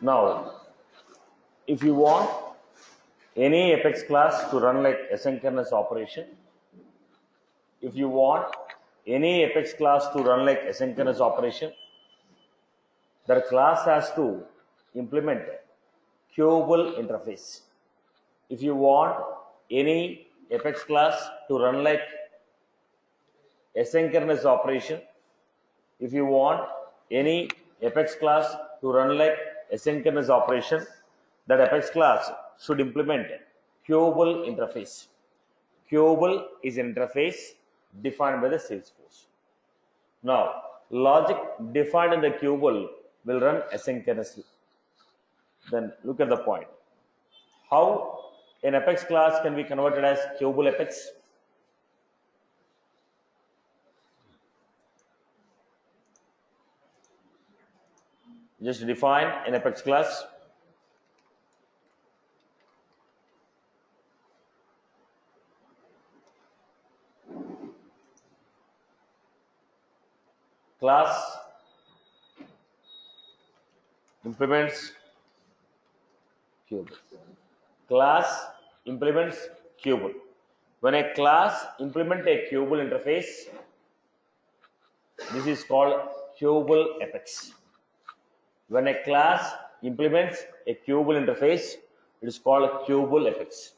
Now, if you want any Apex class to run like asynchronous operation, if you want any Apex class to run like asynchronous operation, the class has to implement queuable interface. If you want any Apex class to run like asynchronous operation, if you want any Apex class to run like asynchronous operation, that Apex class should implement queuable interface. Queuable is an interface defined by the Salesforce. Now, logic defined in the queuable will run asynchronously. Then look at the point. How an Apex class can be converted as queuable Apex? Just define an Apex class. Class implements queuable. Class implements queuable. When a class implements a queuable interface, this is called queuable Apex. When a class implements a queuable interface, it is called queuable Apex.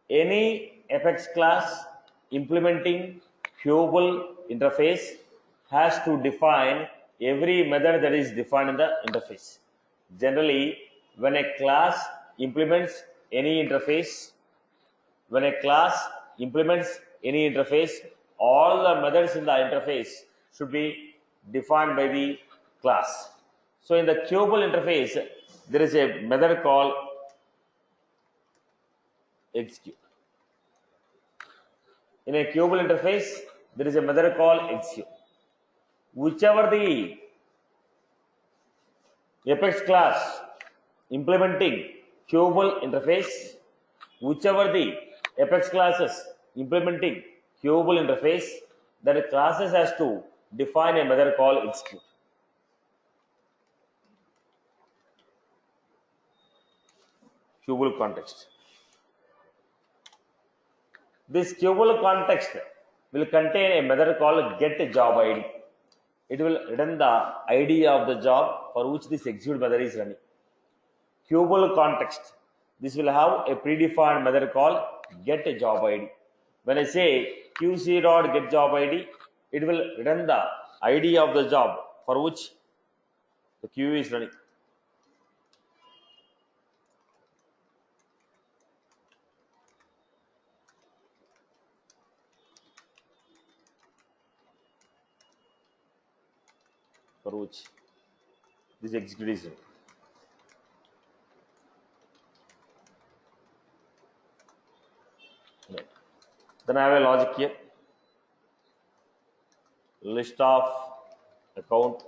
Any Apex class implementing queuable interface has to define every method that is defined in the interface. Generally, when a class implements any interface, all the methods in the interface should be defined by the class. So in the queuable interface, there is a method called execute. In a queuable interface, there is a method called execute. Whichever the Apex class implementing queuable interface, whichever the Apex classes implementing queuable interface, that classes has to define a method called execute. Queuable context. This queuable context will contain a method called getJobId. It will return the ID of the job for which this execute method is running. Queuable context. This will have a predefined method called getJobId. When I say qc.getJobId, it will return the ID of the job for which the queue is running. For which this execute is running. Right. Then I have a logic here. List of account.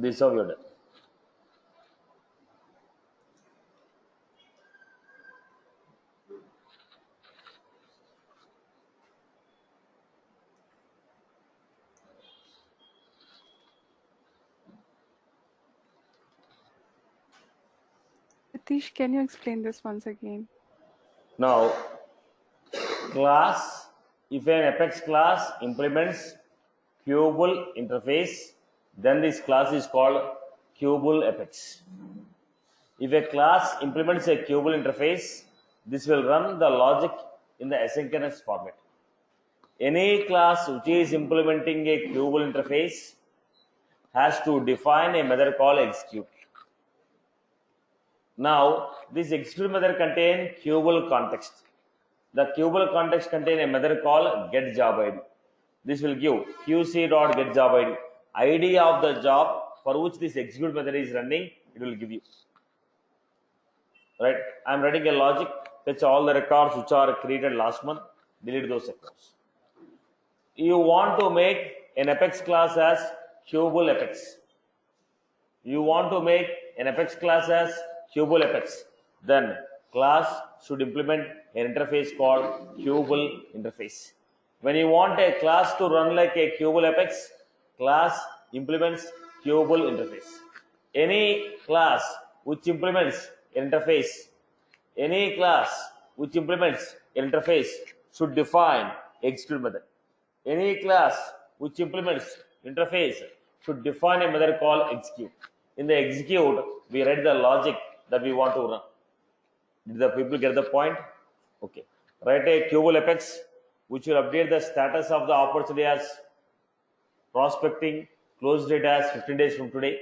This is how you're done. Satish, can you explain this once again? Now, class, if an Apex class implements queuable interface, then this class is called queuable Apex. If a class implements a queuable interface, this will run the logic in the asynchronous format. Any class which is implementing a queuable interface has to define a method called execute. Now, this execute method contains queuable context. The queuable context contains a method called getJobId. This will give qc.getJobId, ID of the job for which this execute method is running. It will give you. right? I'm writing a logic, fetch all the records which are created last month, delete those records. You want to make an apex class as Cubable apex. You want to make an apex class as Cubable apex. Then class should implement an interface called Cubable interface. When you want a class to run like a Cubable apex, class implements Cubable interface. Any class which implements an interface, any class which implements an interface should define execute method. Any class which implements interface should define a method called execute. In the execute, we write the logic that we want to run. Did the people get the point? Okay. Write a Cubable apex which will update the status of the opportunity as prospecting, close date as 15 days from today.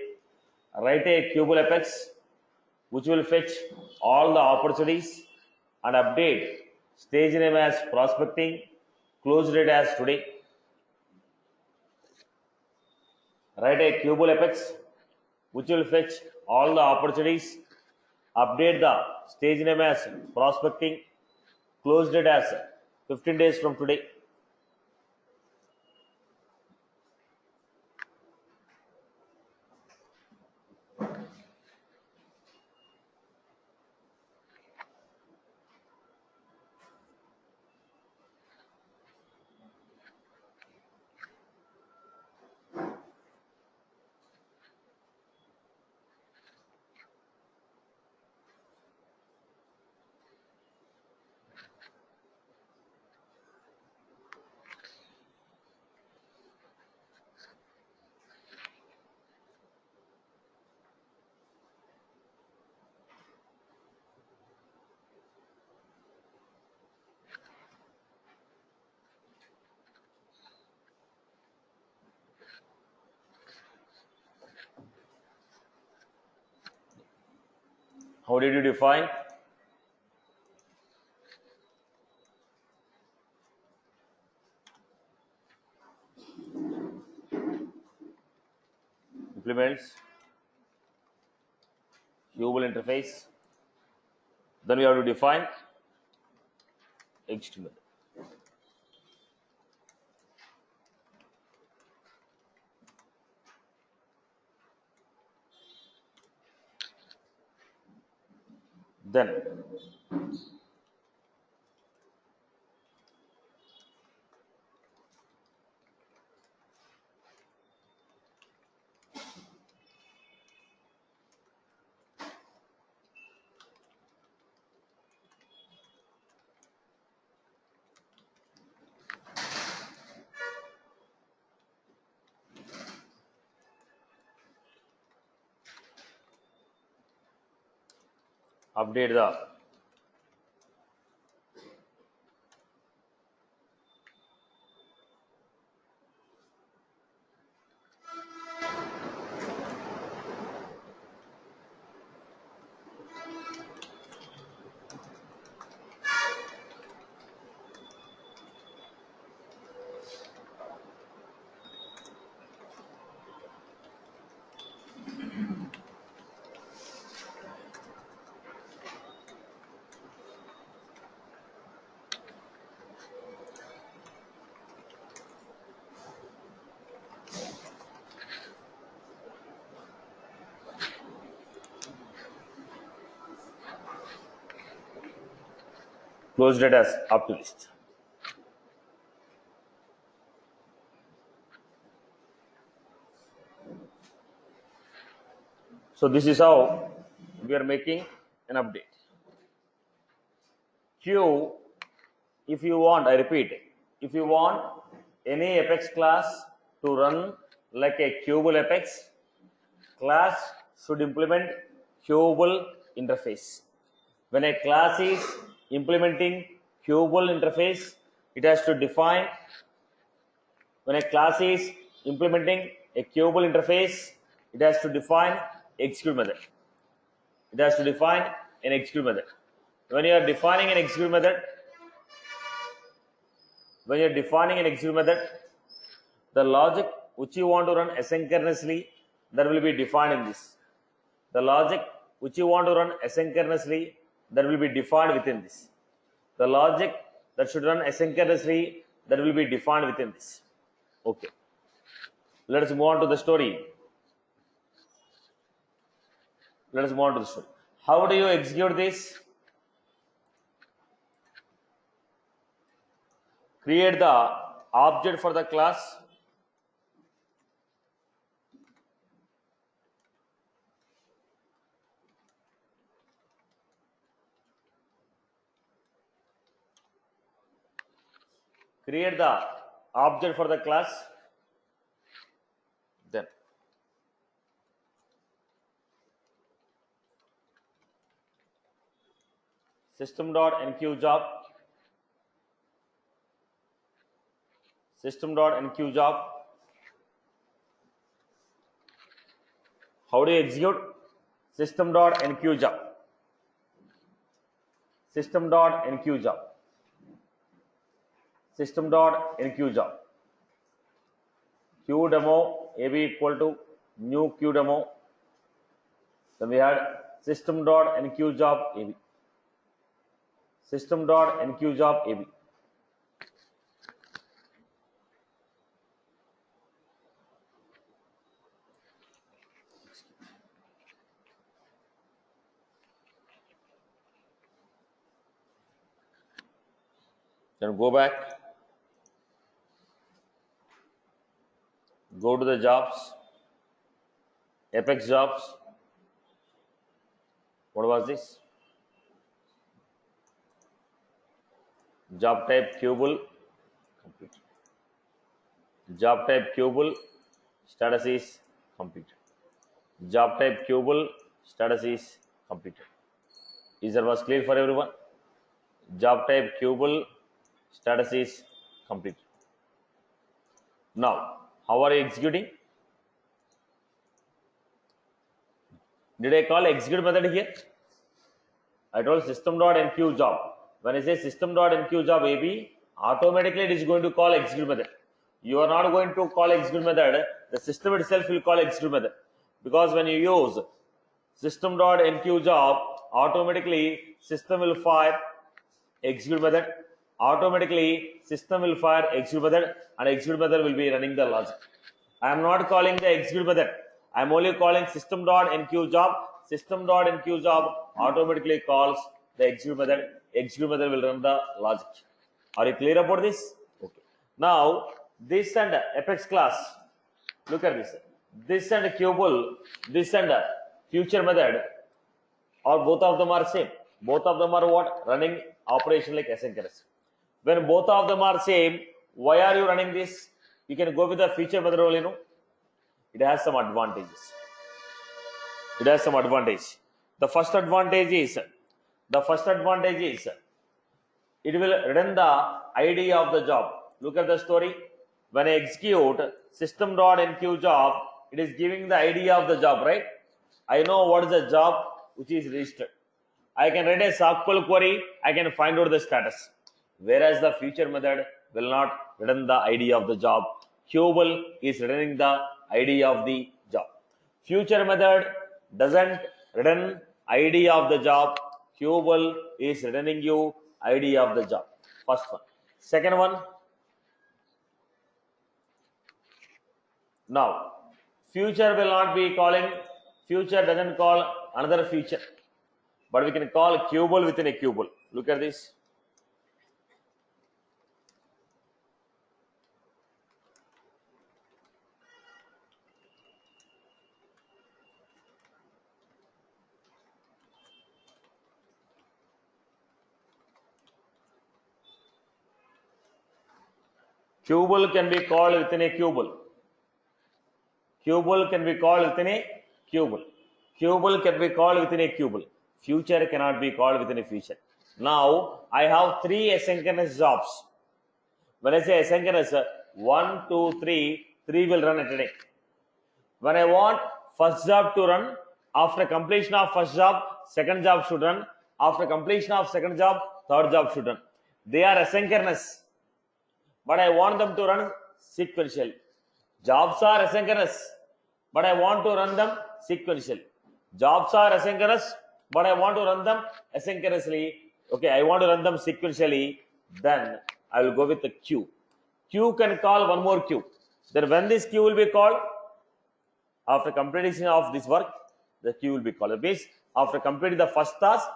Write a Cubable apex which will fetch all the opportunities and update stage name as prospecting, close date as today. Write a Cubable apex which will fetch all the opportunities, update the stage name as prospecting, close date as 15 days from today. How did you define? Implements Cubable interface. Then we have to define execute method. Then update the close date as up to list. So this is how we are making an update. Q, if you want, I repeat, if you want any apex class to run like a Cubable apex, class should implement Cubable interface. When a class is implementing Cubable interface, it has to define. When a class is implementing a Cubable interface, it has to define execute method. It has to define an execute method. When you are defining an execute method, the logic which you want to run asynchronously, that will be defined in this. The logic which you want to run asynchronously, that will be defined within this. The logic that should run asynchronously, that will be defined within this. Okay. Let us move on to the story. Let us move on to the story. How do you execute this? Create the object for the class. Create the object for the class. Then system.enqueue_job. System.enqueue_job. How do you execute? System.enqueue_job. System.enqueue_job. System.enqueue_job. QDemo AB equal to new QDemo. Then we had system.enqueue_job AB. System.enqueue_job AB. Then go back. Go to the jobs. Apex jobs. What was this? Job type Qubul. Complete. Job type Qubul. Status is completed. Job type Qubul. Status is completed. Is that was clear for everyone? Job type Qubul. Status is completed. Now, how are you executing? Did I call execute method here? I told system.enqueue_job. When I say system.enqueue_job AB, automatically it is going to call execute method. You are not going to call execute method. The system itself will call execute method. Because when you use system.enqueue_job, automatically system will fire execute method. Automatically system will fire execute method, and execute method will be running the logic. I am not calling the execute method. I am only calling system.enqueue_job. System.enqueue_job automatically calls the execute method. Execute method will run the logic. Are you clear about this? Okay. Now this and Apex class. Look at this. This and Qubul, this and future method, or both of them are same. Both of them are what? Running operation like asynchronous. When both of them are same, why are you running this? You can go with the feature method only, no? It has some advantages. It has some advantage. The first advantage is it will return the ID of the job. Look at the story. When I execute system.enqueue_job, it is giving the ID of the job, right? I know what is the job which is registered. I can write a SQL query. I can find out the status. Whereas the future method will not return the ID of the job. Qubul is returning the ID of the job. Future method doesn't return ID of the job. Qubul is returning you ID of the job. First one. Second one. Now, future will not be calling. Future doesn't call another future, but we can call Qubul within a Qubul. Look at this. Qubul can be called within a Qubul. Qubul can be called within a Qubul. Qubul can be called within a Qubul. Future cannot be called within a future. Now, I have three asynchronous jobs. When I say asynchronous, 1, 2, 3, 3 will run at a time. When I want first job to run, after completion of first job, second job should run. After completion of second job, third job should run. They are asynchronous, but I want them to run sequentially. Jobs are asynchronous, but I want to run them sequentially. Jobs are asynchronous, but I want to run them asynchronously. Okay, I want to run them sequentially. Then I will go with the queue. Queue can call one more queue. Then when this queue will be called, after completion of this work, the queue will be called. It means after completing the first task,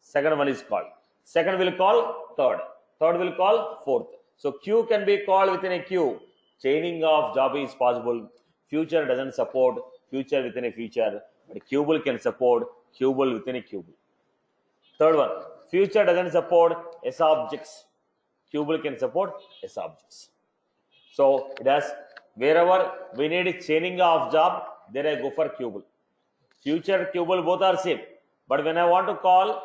second one is called. Second will call third. Third will call fourth. So queue can be called within a queue. Chaining of job is possible. Future doesn't support future within a future, but Qubel can support Qubel within a Qubel. Third one, future doesn't support S objects. Qubel can support S objects. So it has wherever we need chaining of job, there I go for Qubel. Future Qubel both are same, but when I want to call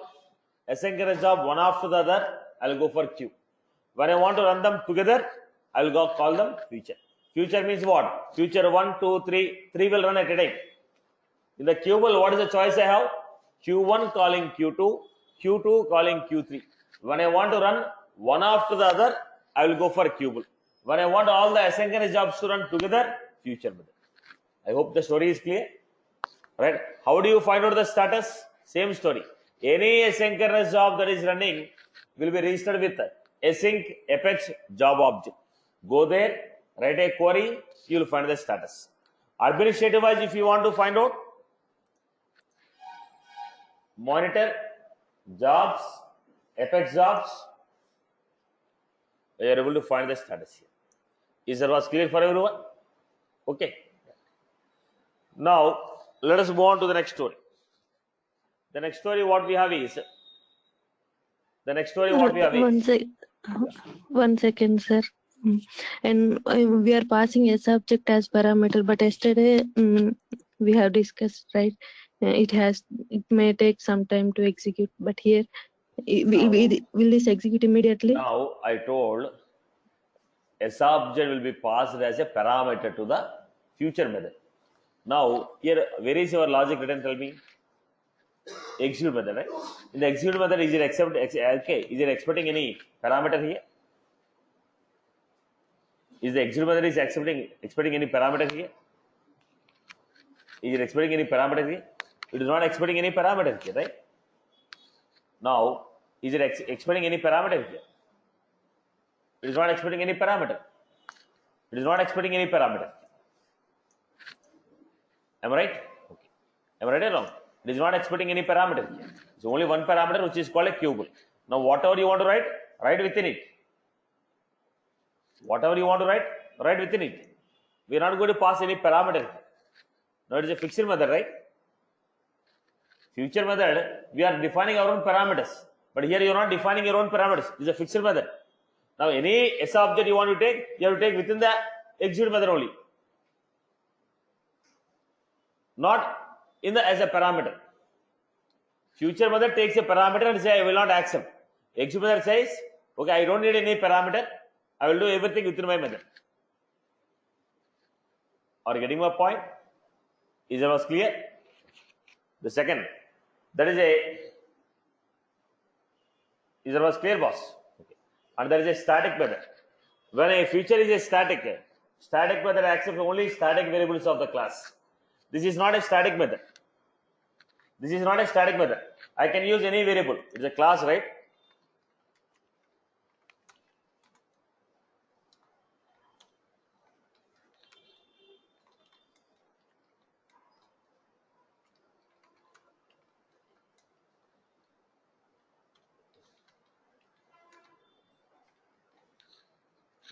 asynchronous job one after the other, I'll go for Q. When I want to run them together, I'll go call them future. Future means what? Future 1, 2, 3, 3 will run at a time. In the Qubel, what is the choice I have? Q1 calling Q2, Q2 calling Q3. When I want to run one after the other, I will go for Qubel. When I want all the asynchronous jobs to run together, future method. I hope the story is clear. Right? How do you find out the status? Same story. Any asynchronous job that is running will be registered with async apex job object. Go there, write a query, you will find the status. Administrative wise, if you want to find out, monitor jobs, apex jobs, you are able to find the status here. Is that was clear for everyone? Okay. Now let us move on to the next story. The next story what we have is One second, sir. And we are passing a subject as parameter, but yesterday we have discussed, right? It may take some time to execute, but here will this execute immediately? Now I told a subject will be passed as a parameter to the future method. Now here, where is your logic written? Tell me. Execute method, right? In the execute method, is it expecting any parameter here? Is the execute method is expecting any parameter here? Is it expecting any parameter here? It is not expecting any parameter here, right? Now, is it expecting any parameter here? It is not expecting any parameter. It is not expecting any parameter. Am I right? Okay. Am I right or wrong? It is not expecting any parameter here. It's only one parameter which is called a Qubel. Now, whatever you want to write, write within it. Whatever you want to write, write within it. We are not going to pass any parameter here. Now, it is a fixed method, right? Future method, we are defining our own parameters. But here you are not defining your own parameters. It is a fixed method. Now, any S object you want to take, you have to take within the execute method only. Not in the as a parameter. Future method takes a parameter and say I will not accept. Execute method says, okay, I don't need any parameter. I will do everything within my method. Are you getting my point? Is that was clear? The second, that is that was clear, boss? Okay. And there is a static method. When a feature is a static method accepts only static variables of the class. This is not a static method. This is not a static method. I can use any variable. It's a class, right?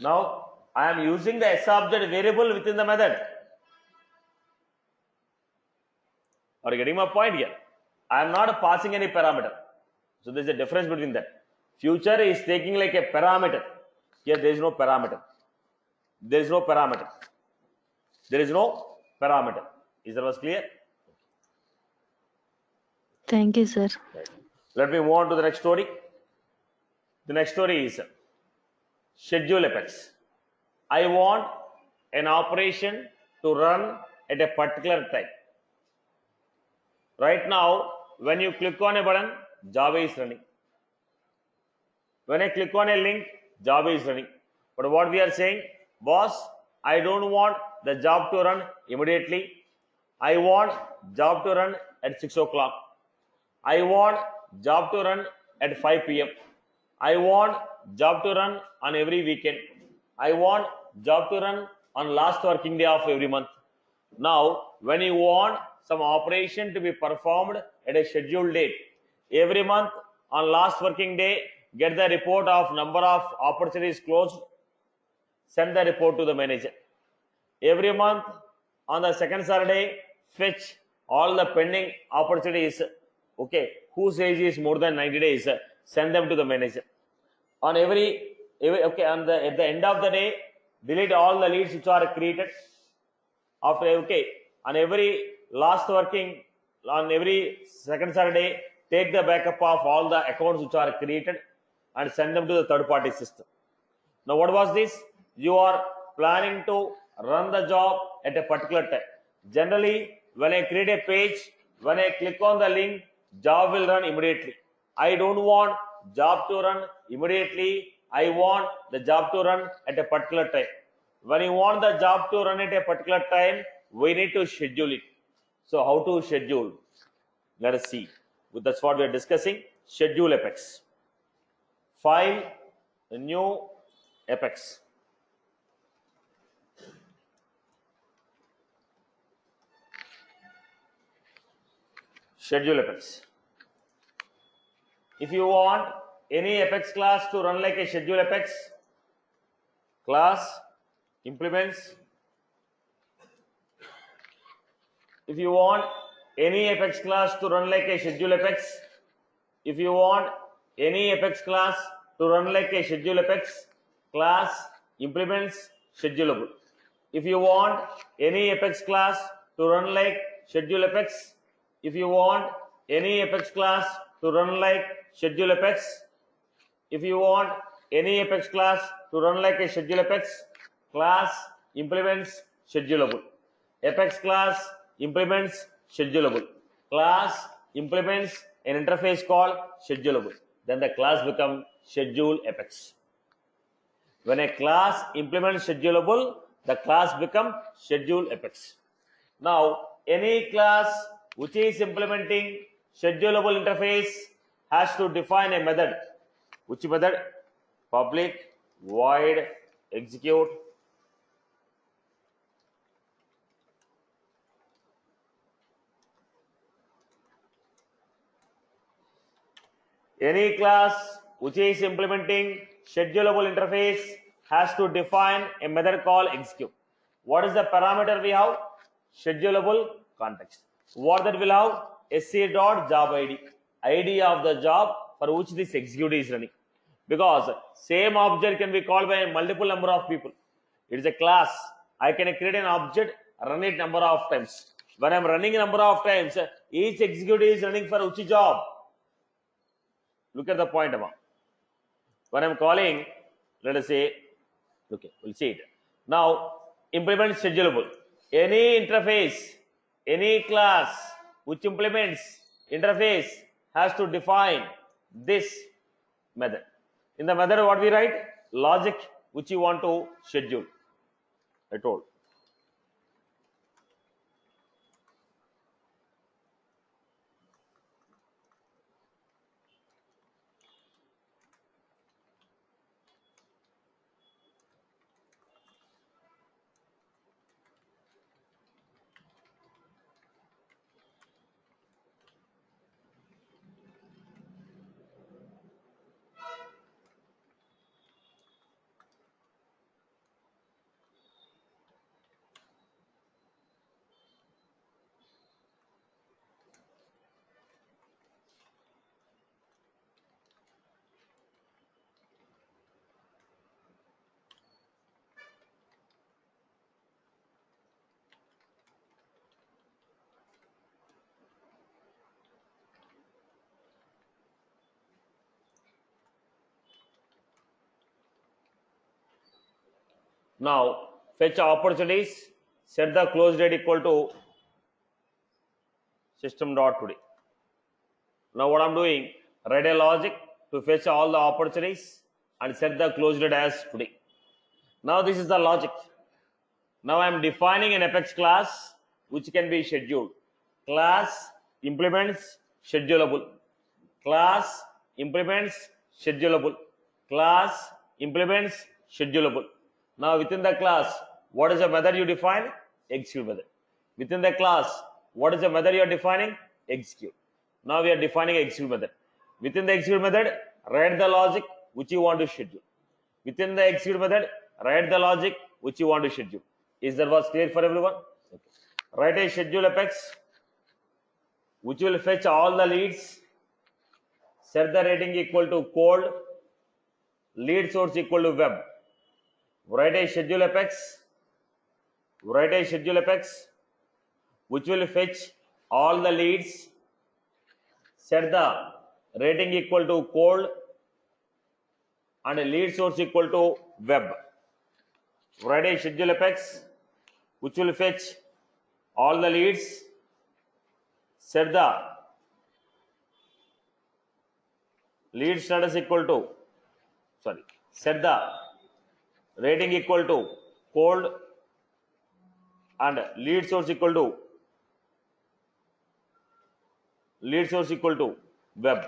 Now, I am using the S object variable within the method. Are you getting my point here? I am not passing any parameter. So there is a difference between that. Future is taking like a parameter. Here there is no parameter. There is no parameter. There is no parameter. Is that was clear? Thank you, sir. Right. Let me move on to the next story. The next story is schedule apex. I want an operation to run at a particular time. Right now, when you click on a button, Java is running. When I click on a link, Java is running. But what we are saying, boss, I don't want the job to run immediately. I want job to run at 6 o'clock. I want job to run at 5 p.m. I want job to run on every weekend. I want job to run on last working day of every month. Now, when you want some operation to be performed at a scheduled date, every month on last working day, get the report of number of opportunities closed, send the report to the manager. Every month on the second Saturday, fetch all the pending opportunities, okay, whose age is more than 90 days, send them to the manager. On every okay, at the end of the day, delete all the leads which are created. After, okay, on every last working, on every second Saturday, take the backup of all the accounts which are created and send them to the third party system. Now, what was this? You are planning to run the job at a particular time. Generally, when I create a page, when I click on the link, job will run immediately. I don't want job to run immediately. I want the job to run at a particular time. When you want the job to run at a particular time, we need to schedule it. So, how to schedule? Let us see. That's what we are discussing. Schedule Apex. File, new Apex. Schedule Apex. If you want any Apex class to run like a schedule Apex, class implements. If you want any Apex class to run like a schedule Apex, if you want any Apex class to run like a schedule Apex, class implements schedulable. If you want any Apex class to run like schedule Apex, if you want any Apex class to run like schedule Apex, if you want any Apex class to run like a schedule Apex, class implements schedulable. Apex class implements schedulable. Class implements an interface called schedulable. Then the class becomes schedule Apex. When a class implements schedulable, the class becomes schedule Apex. Now, any class which is implementing schedulable interface has to define a method. Which method? Public void execute any class which is implementing schedulable interface has to define a method called execute. What is the parameter we have? Schedulable context. What that will have? sc.job id, id of the job for which this execute is running. Because same object can be called by a multiple number of people. It is a class. I can create an object, run it number of times. When I am running a number of times, each execute is running for which job? Look at the point above. When I am calling, let us say, okay, we'll see it. Now, implement schedulable. Any interface, any class which implements interface has to define this method. In the method, what we write? Logic which you want to schedule. I told. Now, fetch opportunities, set the close date equal to system.today. Now, what I'm doing, write a logic to fetch all the opportunities and set the close date as today. Now, this is the logic. Now, I'm defining an Apex class which can be scheduled. Class implements schedulable. Class implements schedulable. Class implements schedulable. Now within the class, what is the method you define? Execute method. Within the class, what is the method you are defining? Execute. Now we are defining execute method. Within the execute method, write the logic which you want to schedule. Within the execute method, write the logic which you want to schedule. Is that was clear for everyone? Okay. Write a schedule apex which will fetch all the leads, set the rating equal to cold, lead source equal to web. Write a schedule apex which will fetch all the leads, set the rating equal to cold and lead source equal to web. Write a schedule apex which will fetch all the leads, set the lead status equal to, set the rating equal to cold and lead source equal to web.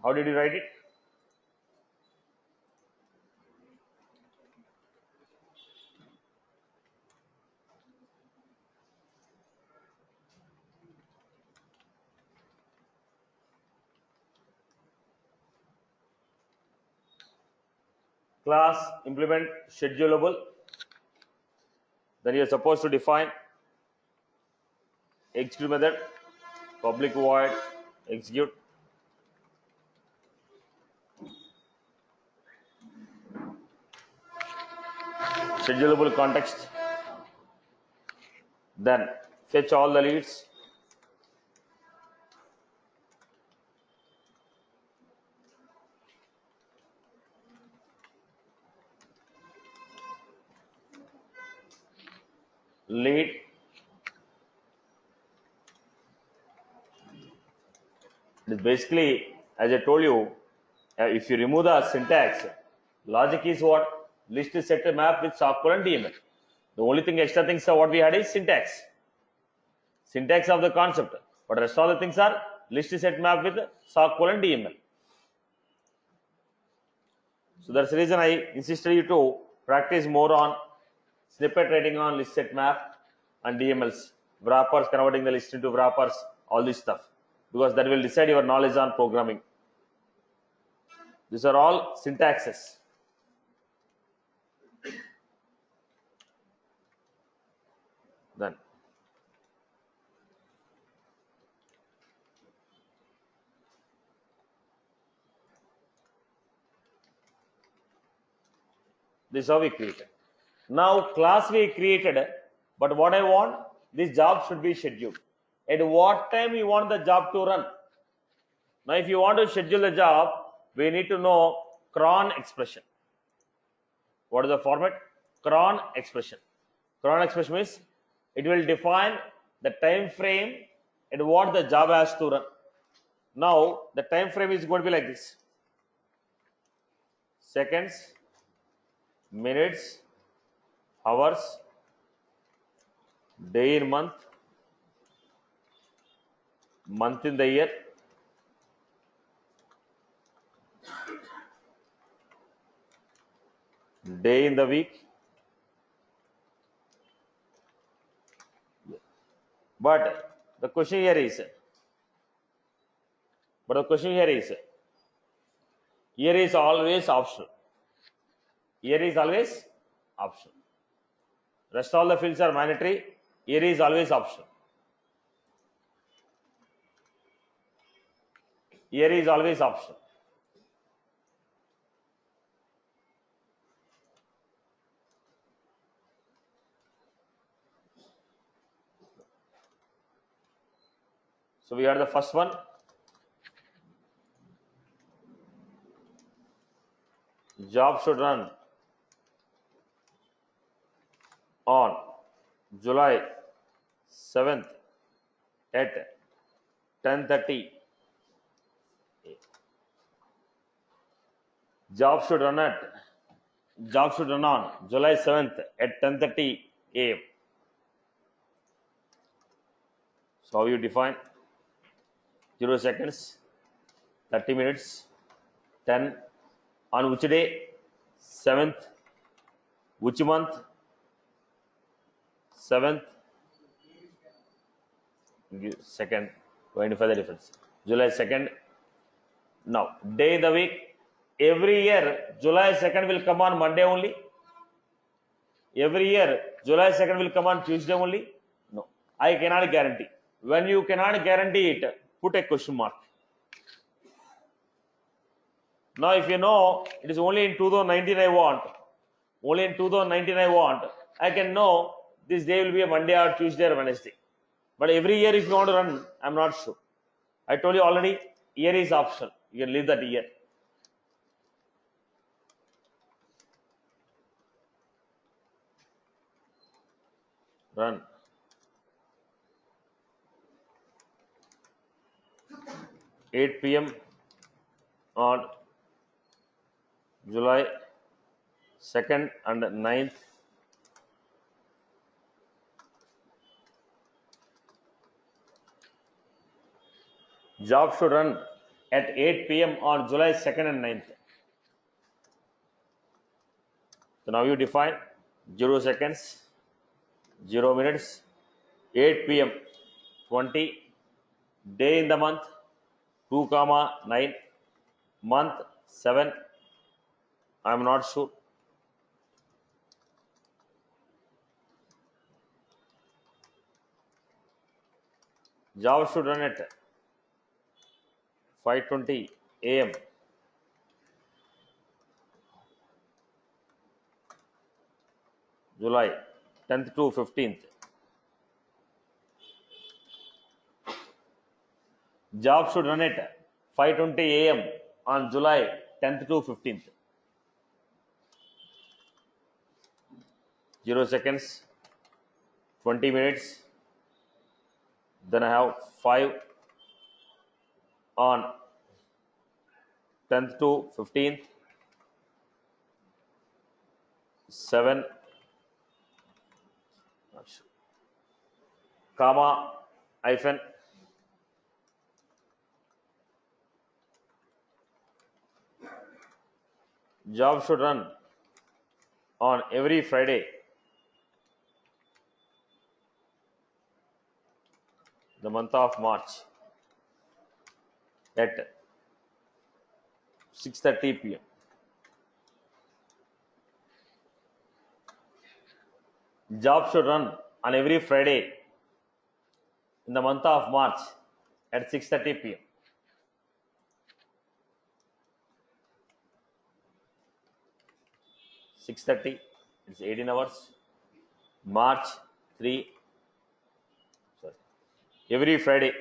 How did you write it? Class implement schedulable. Then you are supposed to define execute method, public void execute. Schedulable context. Then fetch all the leads. Lead. It is basically, as I told you, if you remove the syntax, logic is what? List is set a map with sock colon DML. The only thing, extra things what we had is syntax. Syntax of the concept. But rest of the things are list is set map with sock colon DML. So that's the reason I insisted you to practice more on snippet writing on list set map and DMLs, wrappers, converting the list into wrappers, all this stuff, because that will decide your knowledge on programming. These are all syntaxes. This is how we created. Now class we created, but what I want, this job should be scheduled. At what time you want the job to run? Now if you want to schedule the job, we need to know cron expression. What is the format? Cron expression. Cron expression means it will define the time frame at what the job has to run. Now the time frame is going to be like this: seconds, minutes, hours, day in month, month in the year, day in the week. But the question here is, here is always optional. Here is always optional. Rest all the fields are mandatory. Here is always optional. Here is always optional. So we are the first one. Job should run on July 7th at 10:30. Job should run on July 7th at 10:30 a.m. So how you define? 0 seconds, 30 minutes, 10. On which day? 7th. Which month? 7th. Second. Identify the difference. July 2nd. Now, day in the week. Every year, July 2nd will come on Monday only. Every year, July 2nd will come on Tuesday only. No, I cannot guarantee. When you cannot guarantee it, put a question mark. Now, if you know it is only in 2019 I want, I can know this day will be a Monday or Tuesday or Wednesday. But every year if you want to run, I'm not sure. I told you already, year is optional. You can leave that year. Run. 8 p.m. on July 2nd and 9th. Job should run at 8 p.m. on July 2nd and 9th. So now you define 0 seconds, 0 minutes, 8 p.m. 20, day in the month 2, 9, month 7. I am not sure. Job should run at 5:20 a.m. July 10th to 15th. Job should run at 5:20 a.m. on July 10th to 15th. 0 seconds, 20 minutes. Then I have 5 on 10th to 15th. 7, not sure, comma, hyphen. Job should run on every Friday, the month of March, at 6:30 p.m. Job should run on every Friday in the month of March at 6:30 p.m. 6:30. It's 18 hours. March 3. Sorry. Every Friday.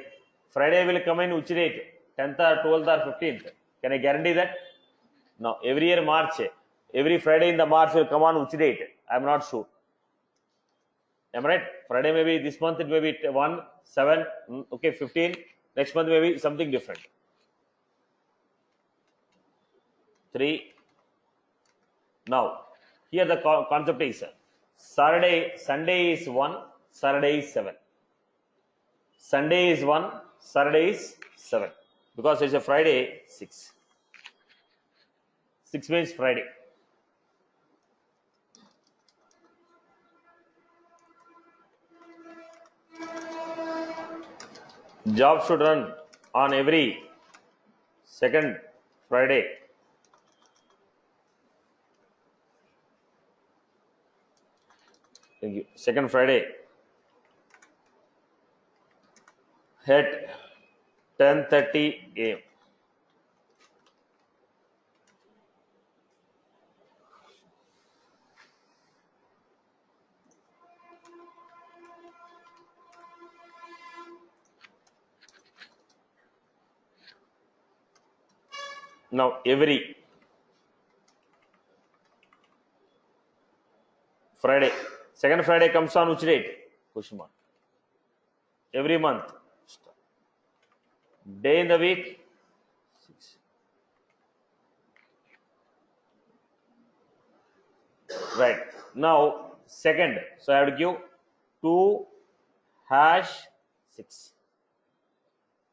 Friday will come in which date? 10th or 12th or 15th. Can I guarantee that? No. Every year March. Every Friday in the March will come on which date? I am not sure. Am I right? Friday maybe this month it may be 1, 7, okay, 15. Next month maybe something different. 3. Now, here the concept is Sunday is 1, Saturday is 7. Sunday is 1, Saturday is 7. Because it's a Friday, 6. 6 means Friday. Job should run on every second Friday. Thank you. Second Friday at 10:30 a.m. Now every Friday, second Friday comes on which date? Question mark. Every month. Day in the week. 6. Right. Now second. So I have to give 2#6.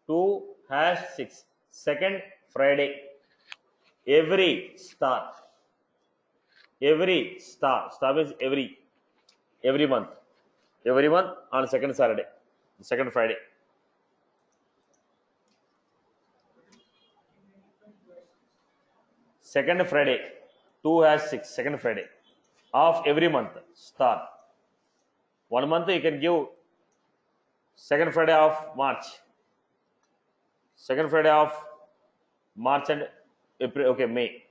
2#6. Second Friday. Every star. Every star. Star means every month. Every month on second Saturday. Second Friday. Second Friday. 2#6. Second Friday. Of every month. Star. 1 month you can give second Friday of March. Second Friday of March and April. Okay, May.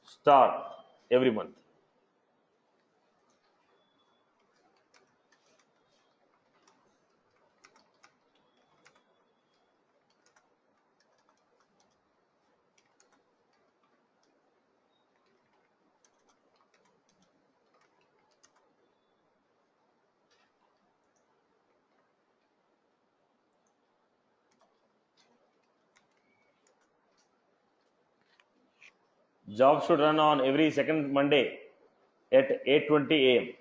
Star every month. Job should run on every second Monday at 8:20 a.m.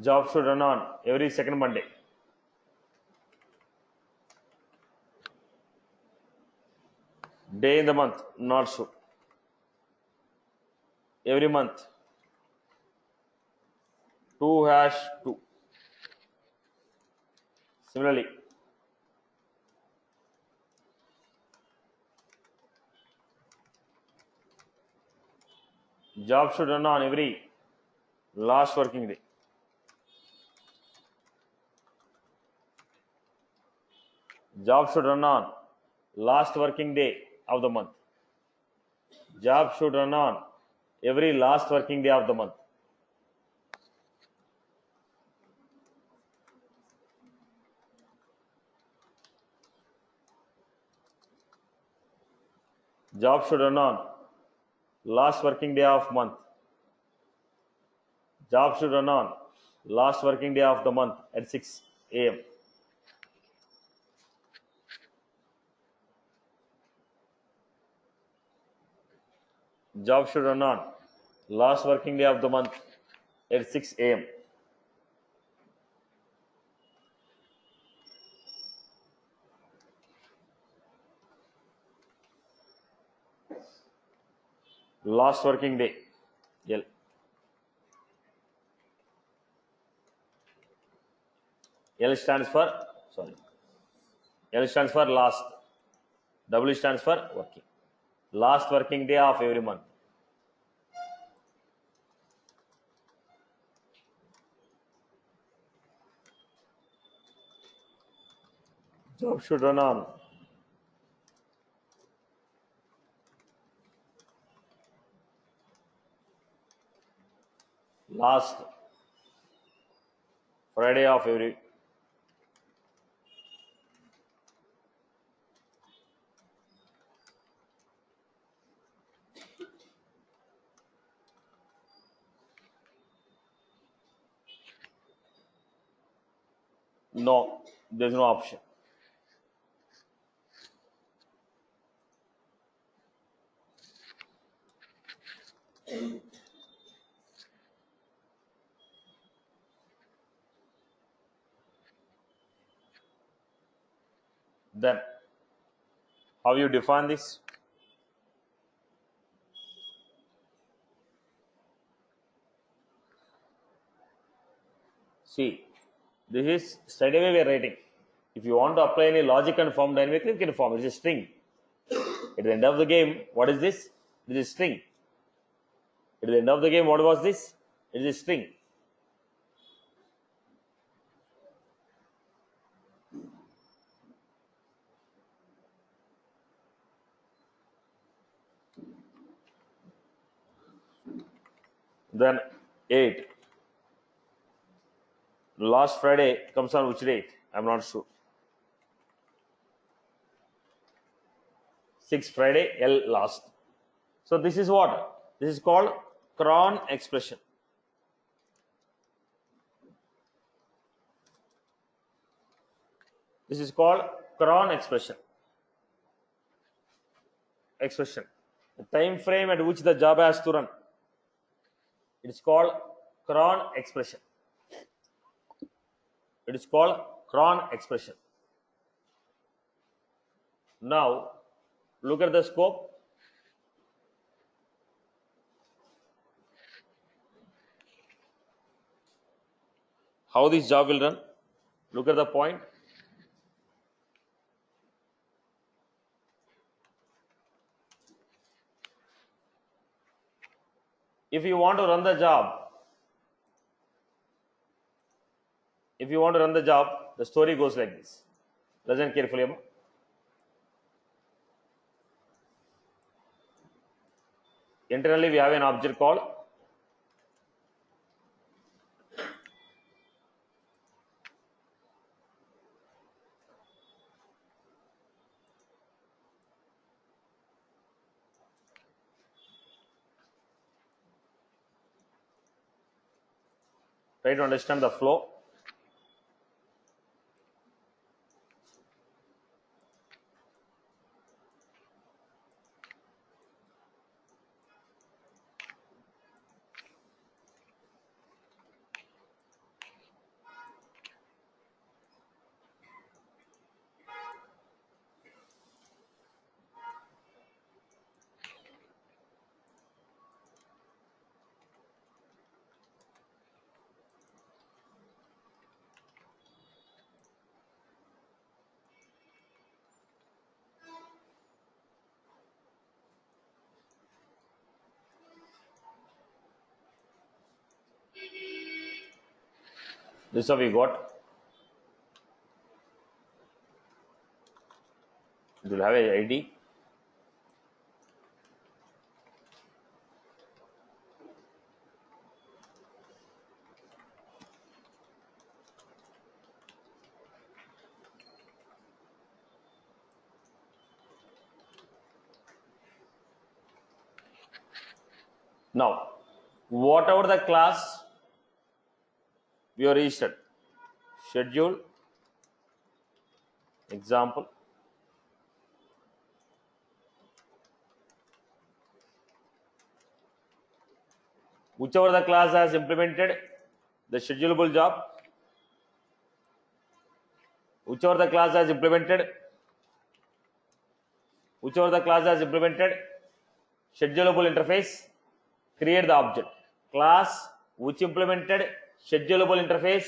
Job should run on every second Monday. Day in the month, not sure. Every month. 2#2. Similarly, job should run on every last working day. Job should run on last working day of the month. Job should run on every last working day of the month. Job should run on last working day of month. Job should run on last working day of the month at 6 a.m. Job should run on last working day of the month at 6 a.m. Last working day. L. L stands for L stands for last. W stands for working. Last working day of every month. Job should run on last Friday of every no, there's no option. Then how you define this? See, this is straight away we are writing. If you want to apply any logic and form dynamically, you can form. It's a string. At the end of the game, what is this? This is string. At the end of the game, what was this? It is a string. Then 8. Last Friday comes on which date? I'm not sure. 6 Friday, L last. So this is what? This is called cron expression. This is called cron expression. The time frame at which the job has to run. It is called cron expression. It is called cron expression. Now, look at the scope. How this job will run. Look at the point. If you want to run the job, the story goes like this. Listen carefully. Amma. Internally, we have an object called try to understand the flow. This is how we got. It will have a ID. Now, whatever the class we are registered, schedule, example, whichever the class has implemented the schedulable job, whichever the class has implemented schedulable interface, create the object. Class which implemented schedulable interface,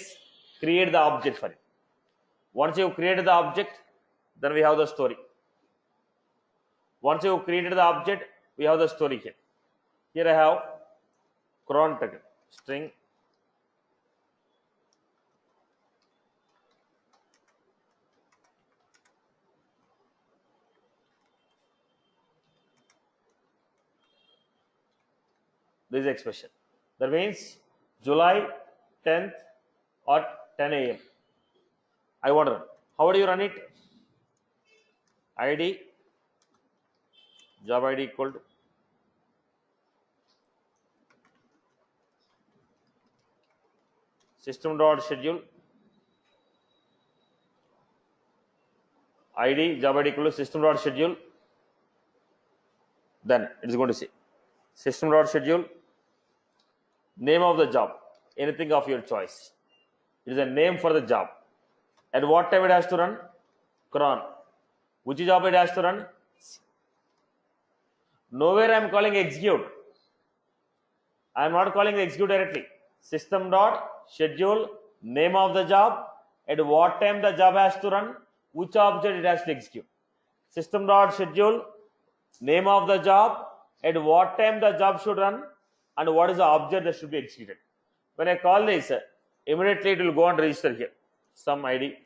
create the object for it. Once you created the object, then we have the story. Once you created the object, we have the story here. Here I have cron trigger string this expression. That means July 10th at 10 a.m. I want to run. How do you run it? ID, job ID equal to system.schedule, ID, job ID equal to system.schedule. Then it is going to say system.schedule, name of the job, anything of your choice. It is a name for the job. At what time it has to run? Cron. Which job it has to run? Nowhere I am calling execute. I am not calling the execute directly. System.schedule, name of the job, at what time the job has to run, which object it has to execute. System.schedule, name of the job, at what time the job should run, and what is the object that should be executed. When I call this, immediately it will go and register here some ID.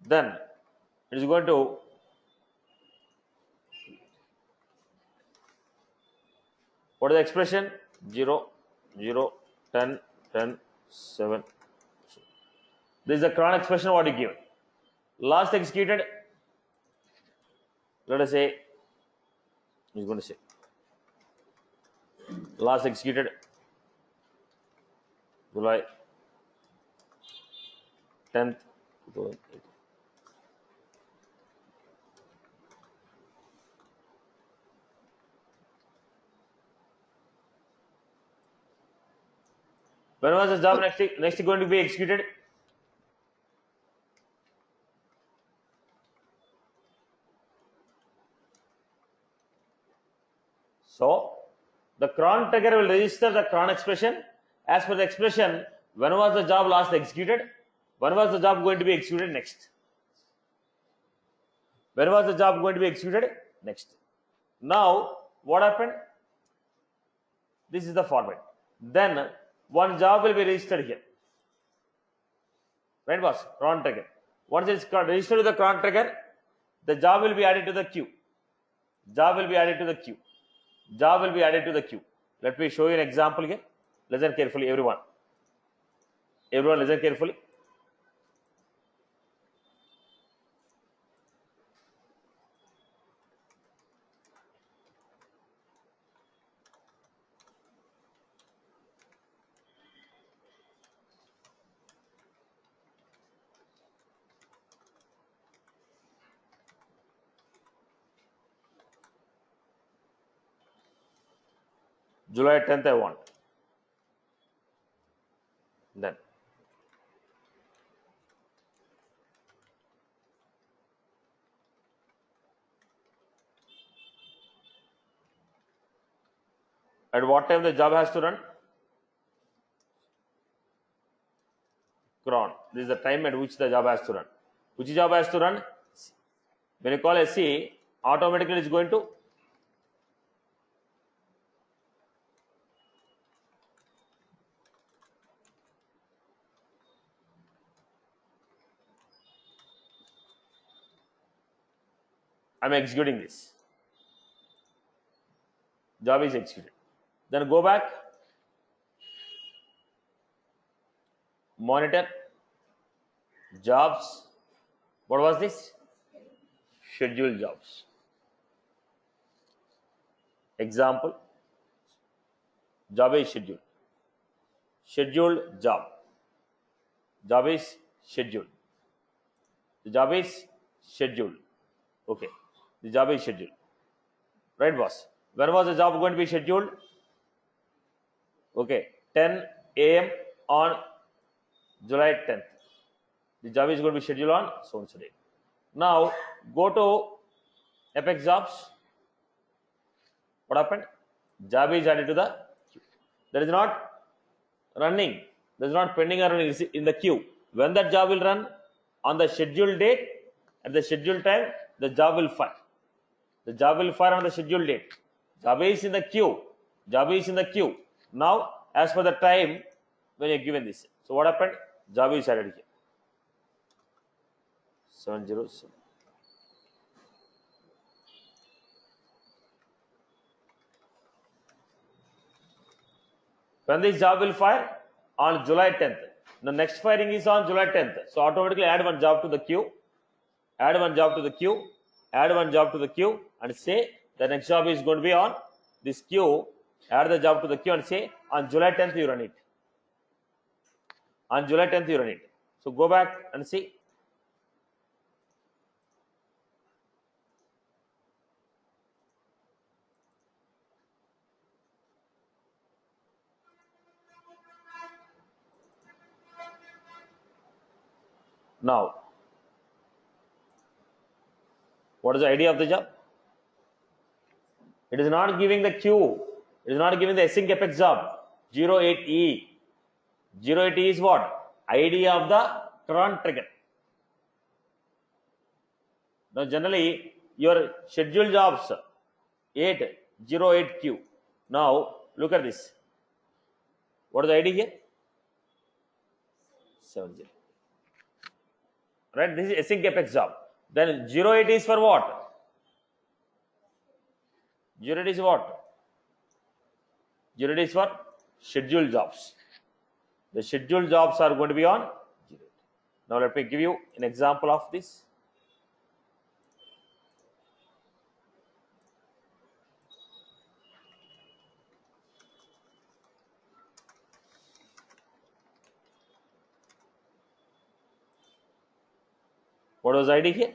Then it is going to what is the expression? 0, 0, 10, 10, 7. This is the cron expression what you give. Last executed, let us say, is going to say last executed July 10th, 2018. When was the job next going to be executed? So the cron trigger will register the cron expression. As per the expression, when was the job last executed? When was the job going to be executed next? When was the job going to be executed next? Now what happened? This is the format. Then one job will be registered here. Right, boss? Cron trigger. Once it's registered to the cron trigger, the job will be added to the queue. Job will be added to the queue. Job will be added to the queue. Let me show you an example here. Listen carefully, everyone. Everyone, listen carefully. July 10th, I want. Then at what time the job has to run? Cron. This is the time at which the job has to run. Which job has to run? When you call SC, automatically it is going to I'm executing this. Job is executed. Then go back, monitor, jobs. What was this? Schedule jobs. Example, job is scheduled. Scheduled job. Job is scheduled. The job is scheduled. Okay. The job is scheduled. Right, boss? When was the job going to be scheduled? Okay. 10 a.m. on July 10th. The job is going to be scheduled on so and so date. Now, go to Apex Jobs. What happened? Job is added to the queue. That is not running. That is not pending or running in the queue. When that job will run on the scheduled date, at the scheduled time, the job will fire. The job will fire on the scheduled date. Job is in the queue. Job is in the queue. Now, as per the time when you are given this. So, what happened? Job is added here. 707. When this job will fire? On July 10th. The next firing is on July 10th. So automatically add one job to the queue. Add one job to the queue. Add one job to the queue and say the next job is going to be on this queue. Add the job to the queue and say on July 10th you run it. On July 10th you run it. So go back and see. Now, what is the idea of the job? It is not giving the queue. It is not giving the async apex job. 08E. 08E is what? ID of the cron trigger. Now, generally, your scheduled jobs 808Q. Now, look at this. What is the ID here? 70. Right, this is async apex job. Then 08 is for what? 08 is what? 08 is for scheduled jobs. The scheduled jobs are going to be on 08. Now let me give you an example of this. What was ID here?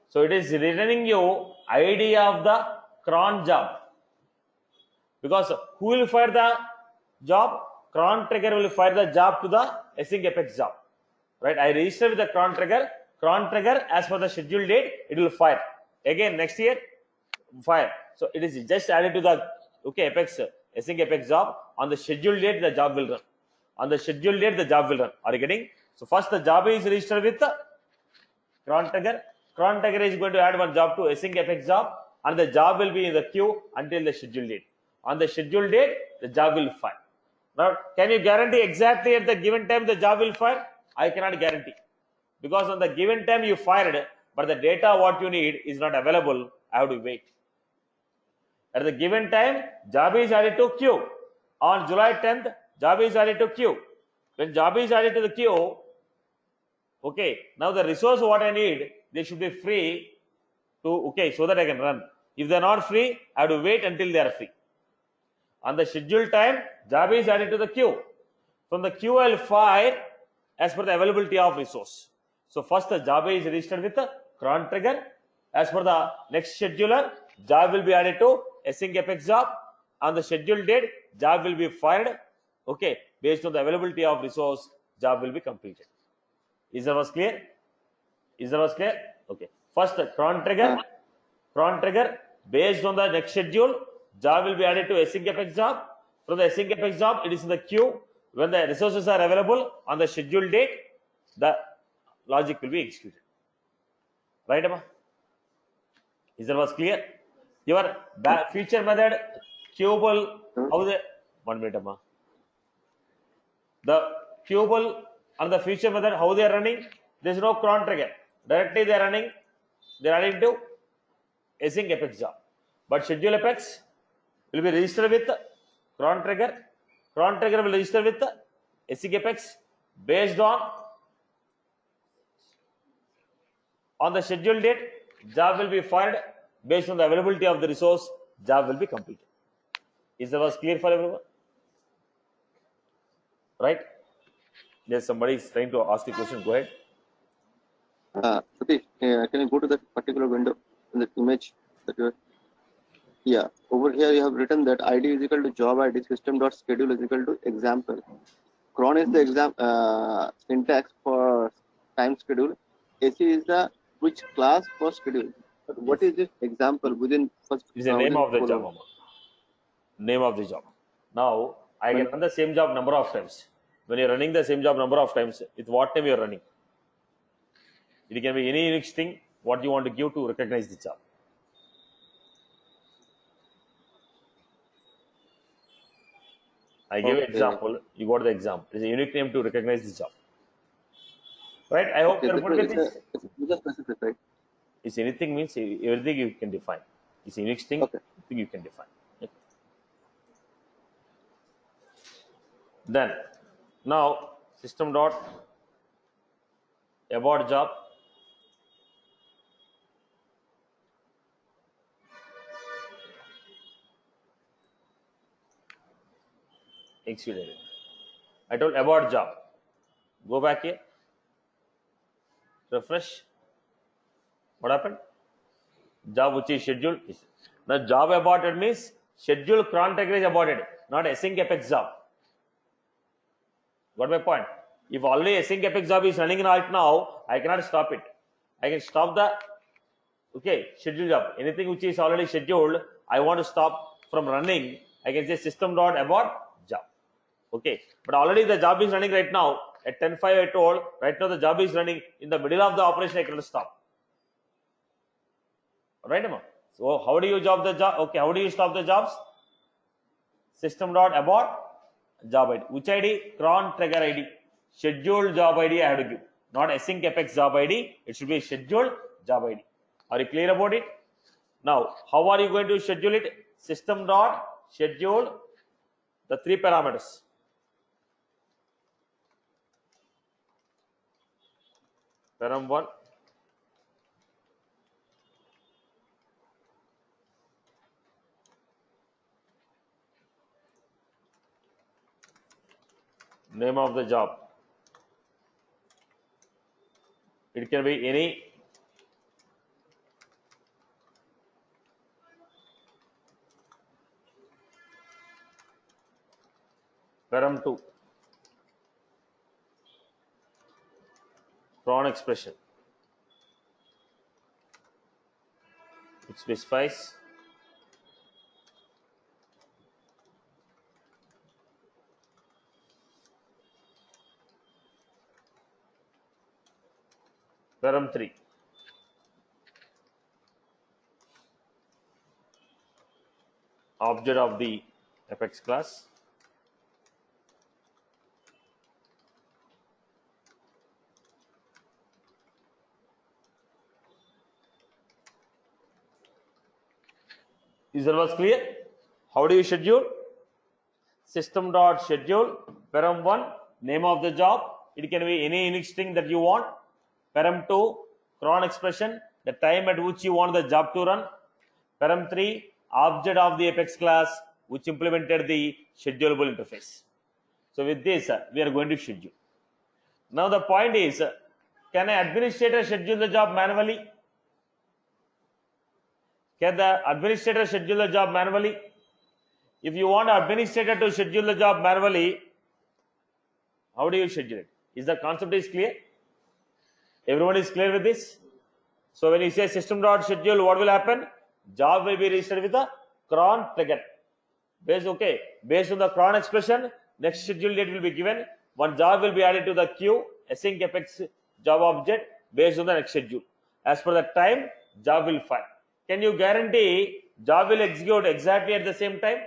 So it is returning you ID of the cron job. Because who will fire the job? Cron trigger will fire the job to the async apex job. Right? I register with the cron trigger. Cron trigger, as per the scheduled date, it will fire. Again, next year, fire. So it is just added to the apex async apex job. On the scheduled date, the job will run. On the scheduled date, the job will run. Are you getting? So first the job is registered with the cron trigger. Cron trigger is going to add one job to async apex job, and the job will be in the queue until the scheduled date. On the scheduled date, the job will fire. Now, can you guarantee exactly at the given time the job will fire? I cannot guarantee, because on the given time you fired, but the data what you need is not available. I have to wait. At the given time, job is added to queue. On July 10th, job is added to queue. When job is added to the queue, okay, now the resource what I need, they should be free to, so that I can run. If they are not free, I have to wait until they are free. On the scheduled time, job is added to the queue. From the queue, I will fire as per the availability of resource. So first the job is registered with the cron trigger. As per the next scheduler, job will be added to async apex job. On the scheduled date, job will be fired. Based on the availability of resource, job will be completed. Is that was clear? Is that was clear? Okay. First, the cron trigger, based on the next schedule, job will be added to async apex job. From the async apex job, it is in the queue. When the resources are available on the scheduled date, the logic will be executed. Right, Amma? Is that was clear? Your feature method, Kubel, how the 1 minute, Amma. The Kubel and the feature method, how they are running? There is no cron trigger. Directly they are running. They are adding to async apex job. But schedule apex will be registered with cron trigger. Cron trigger will register with async apex based on the scheduled date. Job will be fired based on the availability of the resource. job will be completed. Is the was clear for everyone? Right? There's somebody is trying to ask a question. Go ahead. Satish, can you go to that particular window in the image that you are? Yeah, over here you have written that ID is equal to job ID, system dot schedule is equal to example. Cron is the syntax for time schedule. AC is the which class for schedule. But what is this example within first? Is the name within of the job. colon? Name of the job. Now I can run the same job number of times. When you're running the same job number of times, with what time you're running? It can be any Unix thing what you want to give to recognize the job. I gave an example. You got the example. It's a unique name to recognize the job. Right? I hope you're good with this. It's user specific, right? It's anything means everything you can define. It's a Unix thing. Okay. Everything you can define. Okay. Then now system dot abort job. Exceeded it. I told abort job. Go back here. Refresh. What happened? Job which is scheduled. Now job aborted means schedule cron trigger is aborted, not async apex job. Got my point? If already async apex job is running right now, I cannot stop it. I can stop the schedule job. Anything which is already scheduled, I want to stop from running. I can say system dot abort job. Okay, but already the job is running right now at 10:05. I told right now the job is running in the middle of the operation. I cannot stop. Right, Emma? So how do you job the job? Okay, how do you stop the jobs? System dot abort job ID. Which ID? Cron trigger ID. Scheduled job ID I have to give. Not async apex job ID. It should be scheduled job ID. Are you clear about it? Now, how are you going to schedule it? System dot schedule the three parameters. Param 1. Name of the job. It can be any param 2. Cron expression. It specifies param 3. Object of the apex class. Is that was clear? How do you schedule? System dot schedule param 1 name of the job. It can be any Unix string that you want. Param 2 cron expression the time at which you want the job to run. Param 3 object of the apex class which implemented the schedulable interface. So with this we are going to schedule. Now the point is, can an administrator schedule the job manually? Can the administrator schedule the job manually? If you want administrator to schedule the job manually, how do you schedule it? Is the concept is clear? Everyone is clear with this? So when you say system dot schedule, what will happen? Job will be registered with a cron trigger. Based on the cron expression, next schedule date will be given. One job will be added to the queue, async apex job object based on the next schedule. As per the time, job will fire. Can you guarantee job will execute exactly at the same time?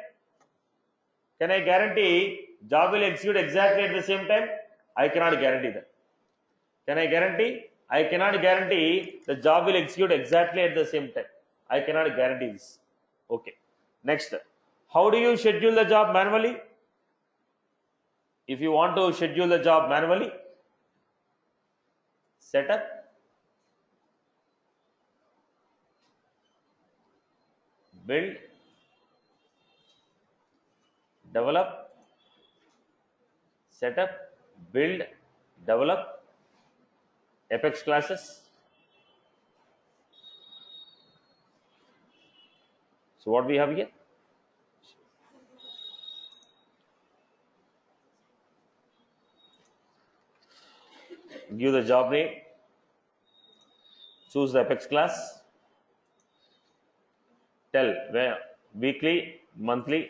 Can I guarantee job will execute exactly at the same time? I cannot guarantee that. Can I guarantee? I cannot guarantee the job will execute exactly at the same time. I cannot guarantee this. Okay. Next, how do you schedule the job manually? If you want to schedule the job manually, setup, build, develop, set up, build, develop Apex classes. So what we have here? Give the job name, choose the Apex class, tell where weekly, monthly,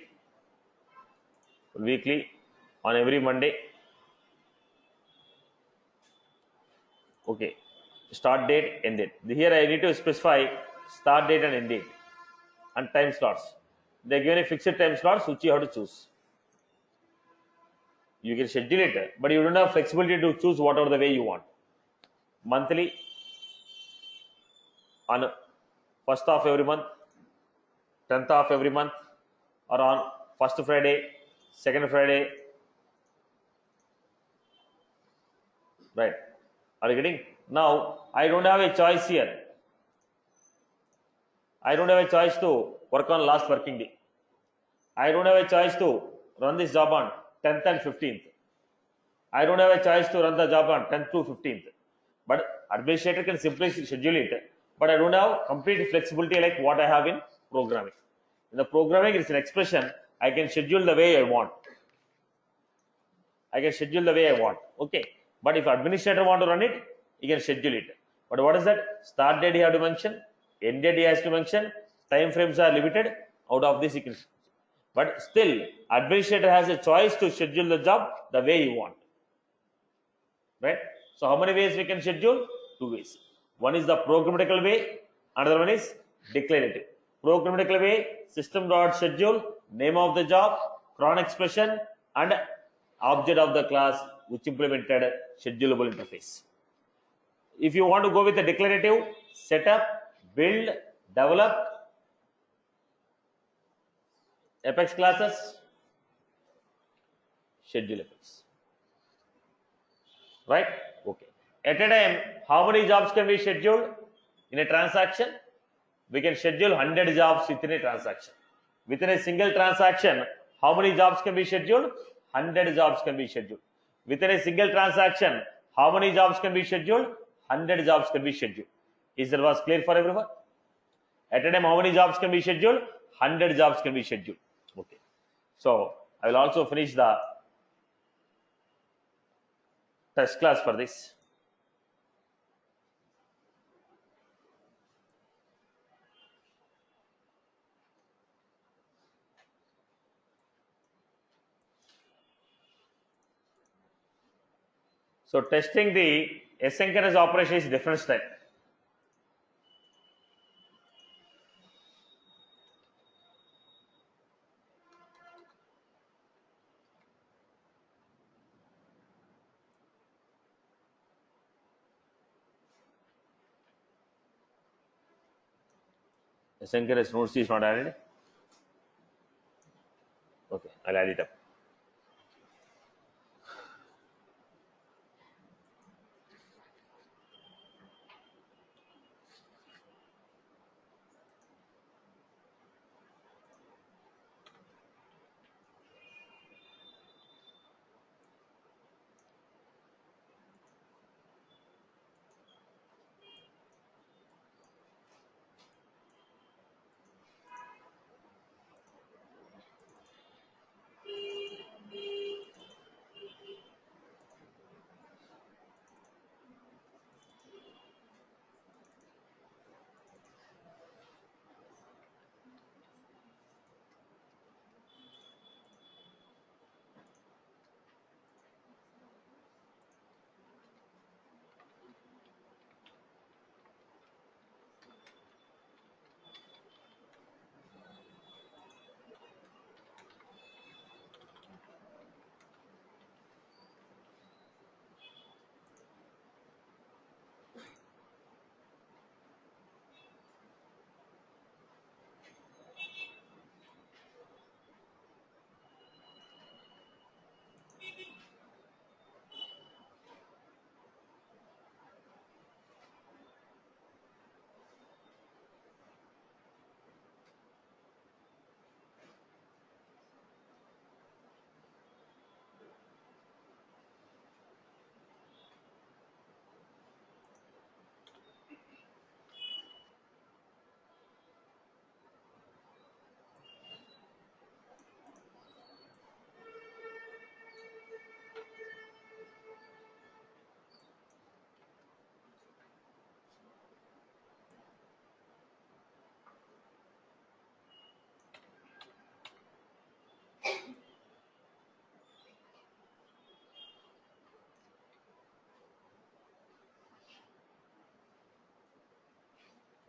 weekly, on every Monday. Okay, start date, end date. Here I need to specify start date and end date and time slots. They given a fixed time slots which you have to choose. You can schedule it, but you don't have flexibility to choose whatever the way you want. Monthly, on first of every month, 10th of every month, or on first Friday, second Friday. Right? Are you getting? Now I don't have a choice here. I don't have a choice to work on last working day. I don't have a choice to run this job on 10th and 15th. I don't have a choice to run the job on 10th to 15th. But administrator can simply schedule it. But I don't have complete flexibility like what I have in programming. In the programming, it's an expression. I can schedule the way I want. I can schedule the way I want. Okay. But if administrator want to run it, he can schedule it. But what is that? Start date he have to mention. End date he has to mention. Time frames are limited. Out of this he can. But still, administrator has a choice to schedule the job the way he want. Right? So how many ways we can schedule? Two ways. One is the programmatical way. Another one is declarative. Programmatical way, system.schedule, name of the job, cron expression, and object of the class which implemented schedulable interface. If you want to go with the declarative, set up, build, develop Apex classes, schedule Apex. Right? Okay. At a time, how many jobs can be scheduled in a transaction? We can schedule 100 jobs within a transaction. Within a single transaction, how many jobs can be scheduled? 100 jobs can be scheduled. Within a single transaction, how many jobs can be scheduled? 100 jobs can be scheduled. Is that was clear for everyone? At a time, how many jobs can be scheduled? 100 jobs can be scheduled. Okay. So I will also finish the test class for this. So testing the asynchronous operation is different step. Asynchronous nodes is not added. Okay, I'll add it up.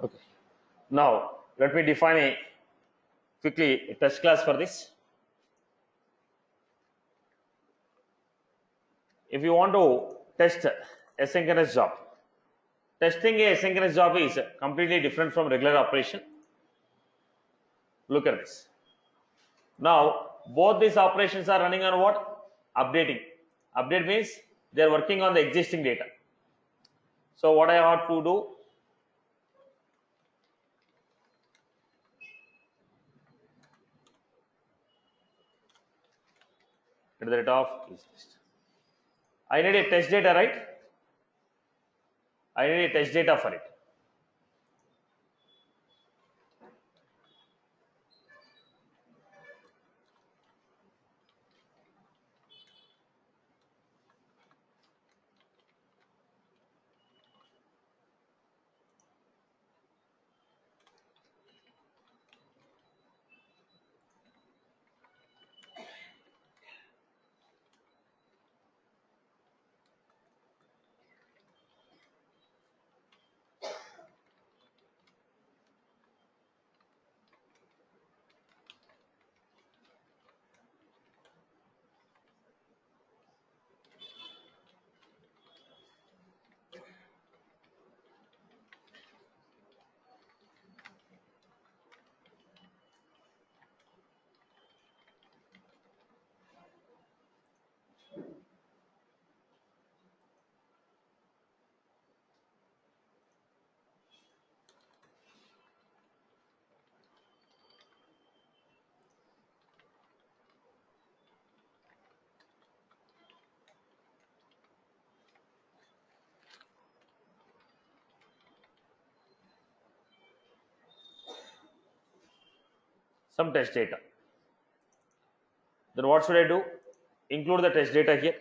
Okay. Now let me define quickly a test class for this. If you want to test asynchronous job, testing a asynchronous job is completely different from regular operation. Look at this. Now both these operations are running on what? Updating. Update means they are working on the existing data. So what I have to do? At the rate of is test. I need a test data, right? I need a test data for it. Some test data. Then what should I do? Include the test data here.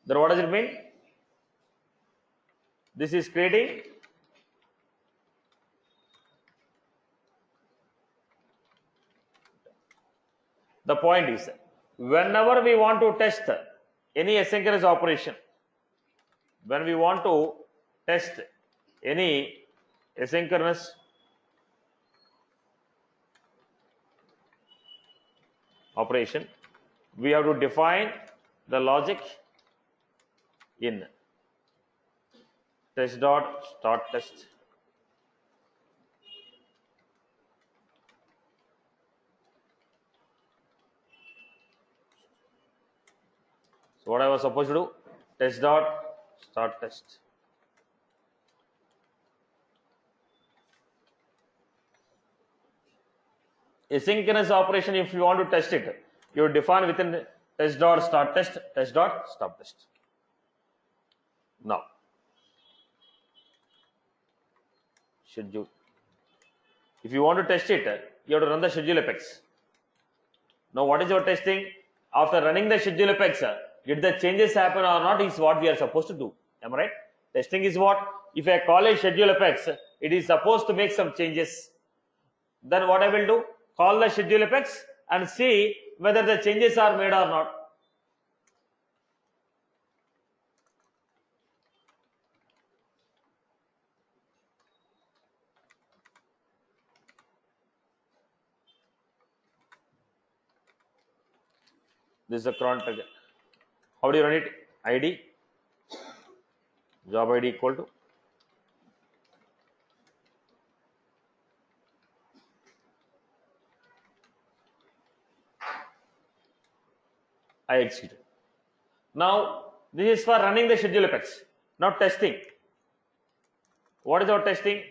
Then what does it mean? This is creating the point is whenever we want to test any asynchronous operation, when we want to test any asynchronous operation, we have to define the logic in test dot start test. So what I was supposed to do? Test dot start test. Asynchronous operation, if you want to test it, you define within test dot start test dot stop test. Now schedule. If you want to test it, you have to run the schedule apex. Now what is your testing? After running the schedule apex, did the changes happen or not is what we are supposed to do. Am I right? Testing is what? If I call a schedule apex, it is supposed to make some changes. Then what I will do? Call the schedule apex and see whether the changes are made or not. This is a cron trigger. How do you run it? ID, job ID equal to I executed. Now this is for running the schedule apex. Now testing. What is our testing?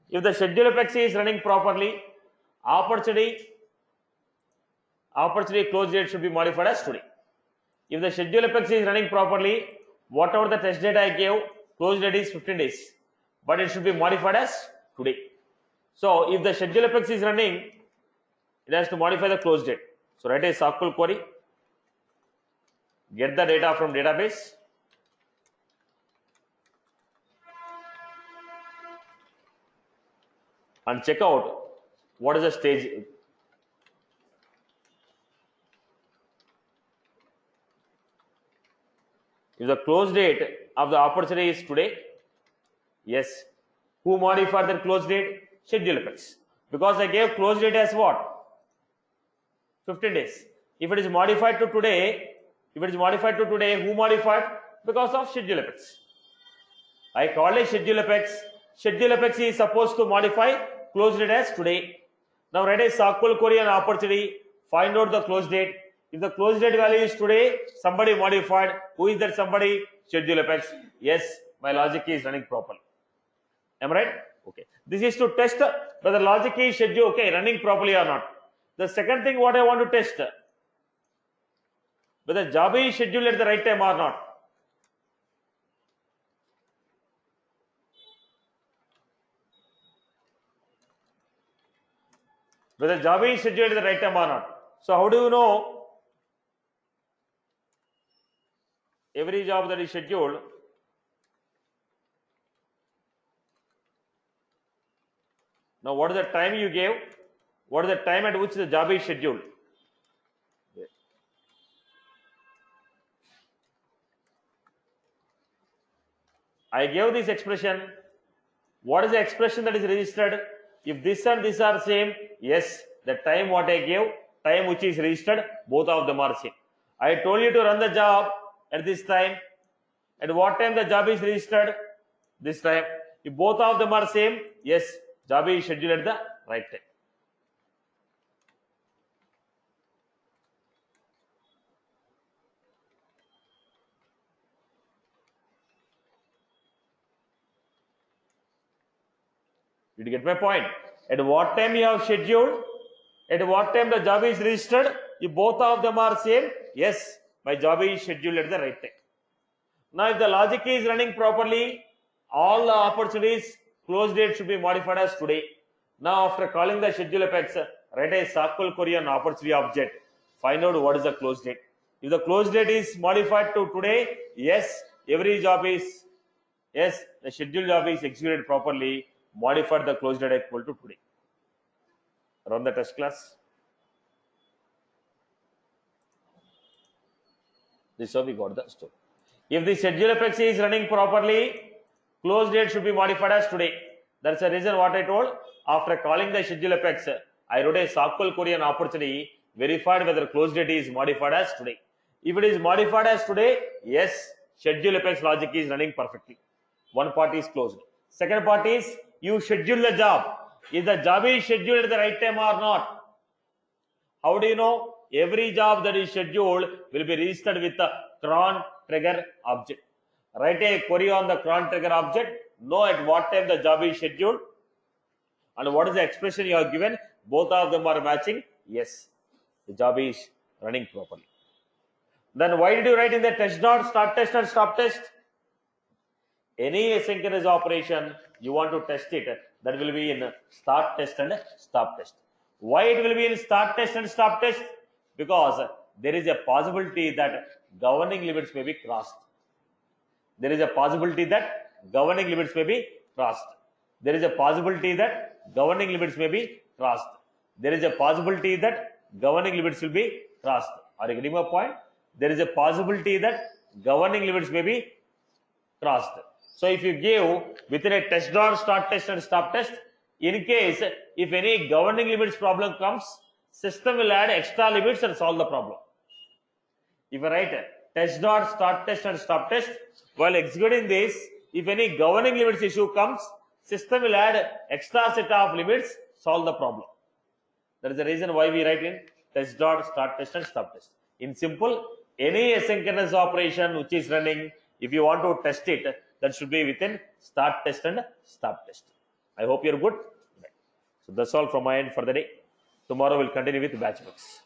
If the schedule apex is running properly, opportunity close date should be modified as today. If the schedule apex is running properly, whatever the test date I gave, close date is 15 days, but it should be modified as today. So if the schedule apex is running, it has to modify the close date. So write a SQL query, get the data from database, and check out what is the stage. If the close date of the opportunity is today, yes. Who modified the close date? Schedule effects. Because I gave close date as what? 15 days. If it is modified to today, who modified? Because of schedule effects. I call it schedule effects. Schedule effects is supposed to modify close date as today. Now write a SQL query on opportunity. Find out the close date. If the close date value is today, somebody modified. Who is that somebody? Schedule effects. Yes, my logic is running properly. Am I right? Okay. This is to test whether logic is schedule running properly or not. The second thing what I want to test, whether job is scheduled at the right time or not. Whether job is scheduled at the right time or not. So how do you know every job that is scheduled? Now what is the time you gave? What is the time at which the job is scheduled? I gave this expression. What is the expression that is registered? If this and this are same, yes, the time what I gave, time which is registered, both of them are same. I told you to run the job at this time. At what time the job is registered? This time. If both of them are same, yes, job is scheduled at the right time. Did you get my point? At what time you have scheduled? At what time the job is registered? If both of them are same, yes, my job is scheduled at the right time. Now, if the logic is running properly, all the opportunities close date should be modified as today. Now, after calling the schedule effects, write a SQL query on opportunity object. Find out what is the close date. If the close date is modified to today, yes, every job is, yes, the scheduled job is executed properly. Modified the close date equal to today. Run the test class. This is how we got the story. If the schedule effects is running properly, close date should be modified as today. That's the reason what I told. After calling the schedule effects, I wrote a SQL query on opportunity, verified whether close date is modified as today. If it is modified as today, yes, schedule effects logic is running perfectly. One part is closed. Second part is you schedule the job. Is the job is scheduled at the right time or not? How do you know? Every job that is scheduled will be registered with the cron trigger object. Write a query on the cron trigger object. Know at what time the job is scheduled and what is the expression you have given. Both of them are matching. Yes, the job is running properly. Then why did you write in the test dot start test and stop test? Any asynchronous operation you want to test it, that will be in start test and stop test. Why it will be in start test and stop test? Because there is a possibility that governing limits may be crossed. There is a possibility that governing limits may be crossed. There is a possibility that governing limits may be crossed. There is a possibility that governing limits will be crossed. Are you getting my point? There is a possibility that governing limits may be crossed. So if you give within a test dot start test and stop test, in case if any governing limits problem comes, system will add extra limits and solve the problem. If I write test dot start test and stop test, while executing this, if any governing limits issue comes, system will add extra set of limits, solve the problem. That is the reason why we write in test dot start test and stop test. In simple, any asynchronous operation which is running, if you want to test it, that should be within start test and stop test. I hope you're good. So that's all from my end for the day. Tomorrow we'll continue with batch books.